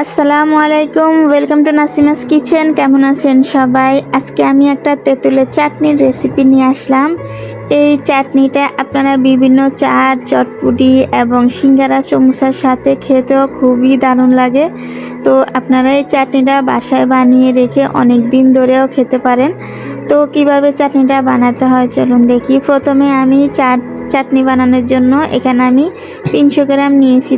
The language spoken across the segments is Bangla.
আসসালামু আলাইকুম, ওয়েলকাম টু নাসিমাস কিচেন। কেমন আছেন সবাই? আজকে আমি একটা তেঁতুলের চাটনির রেসিপি নিয়ে আসলাম। এই চাটনিটা আপনারা বিভিন্ন চাট, চটপুটি এবং সিঙ্গারা, সমোসার সাথে খেতেও খুবই দারুণ লাগে। তো আপনারা এই চাটনিটা বাসায় বানিয়ে রেখে অনেক দিন ধরেও খেতে পারেন। তো কিভাবে চাটনিটা বানাতে হয় চলুন দেখি। প্রথমে আমি চাটনি বানানোর জন্য এখানে আমি 300 গ্রাম নিয়েছি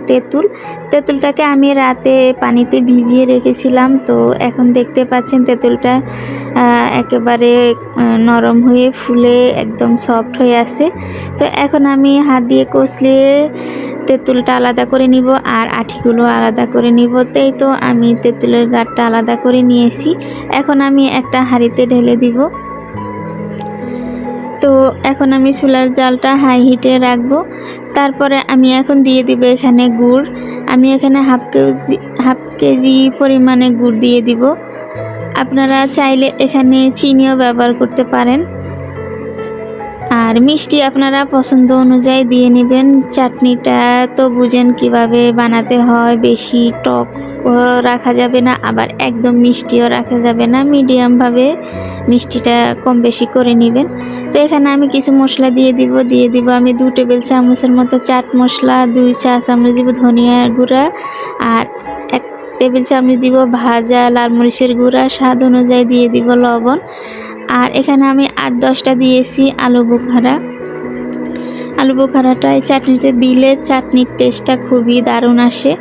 তেঁতুলটাকে আমি রাতে পানিতে ভিজিয়ে রেখেছিলাম। তো এখন দেখতে পাচ্ছেন তেঁতুলটা একেবারে নরম হয়ে ফুলে একদম সফট হয়ে আছে। তো এখন আমি হাত দিয়ে কষলিয়ে তেঁতুলটা আলাদা করে নিব আর আঠিগুলো আলাদা করে নিব। তাই তো আমি তেঁতুলের গাঁটটা আলাদা করে নিয়েছি। এখন আমি একটা হাঁড়িতে ঢেলে দিব। তো এখন আমি চুলার জালটা হাই হিটে রাখবো। তারপরে আমি এখন দিয়ে দিব এখানে গুড়। আমি এখানে হাফ কেজি পরিমাণে গুড় দিয়ে দিব। আপনারা চাইলে এখানে চিনিও ব্যবহার করতে পারেন। আর মিষ্টি আপনারা পছন্দ অনুযায়ী দিয়ে নেবেন। চাটনিটা তো বুঝেন কিভাবে বানাতে হয়, বেশি টক রাখা যাবে না, আবার একদম মিষ্টিও রাখা যাবে না, মিডিয়ামভাবে মিষ্টিটা কম বেশি করে নেবেন। তো এখানে আমি কিছু মশলা দিয়ে দিব আমি 2 টেবিল চামচের মতো চাট মশলা, 2 চা চামচ দিব ধনিয়ার গুঁড়া, আর 1 টেবিল চামচ দিব ভাজা লাল মরিচের গুঁড়া, স্বাদ অনুযায়ী দিয়ে দিব লবণ। আর এখানে আমি 8-10টা দিয়েছি আলু বোখারাটা এই চাটনিতে দিলে চাটনির টেস্টটা খুবই দারুণ আসে।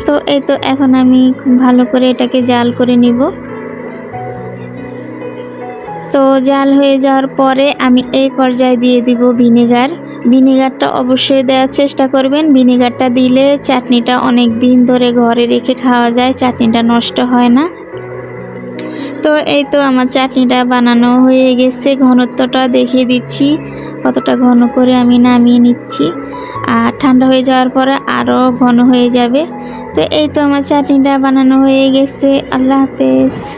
তো এই তো এখন আমি খুব ভালো করে এটাকে জাল করে নিব। তো জাল হয়ে যাওয়ার পরে আমি এই পর্যায়ে দিয়ে দিব ভিনেগারটা অবশ্যই দেওয়ার চেষ্টা করবেন। ভিনেগারটা দিলে চাটনিটা অনেক দিন ধরে ঘরে রেখে খাওয়া যায়, চাটনিটা নষ্ট হয় না। তো এই তো আমার চাটনিটা বানানো হয়ে গেছে। ঘনত্বটা দেখিয়ে দিচ্ছি কতটা ঘন করে আমি নামিয়ে নিচ্ছি, আর ঠান্ডা হয়ে যাওয়ার পরে আরও ঘন হয়ে যাবে। তো এই তো আমার চাটনিটা বানানো হয়ে গেছে। আল্লাহ হাফেজ।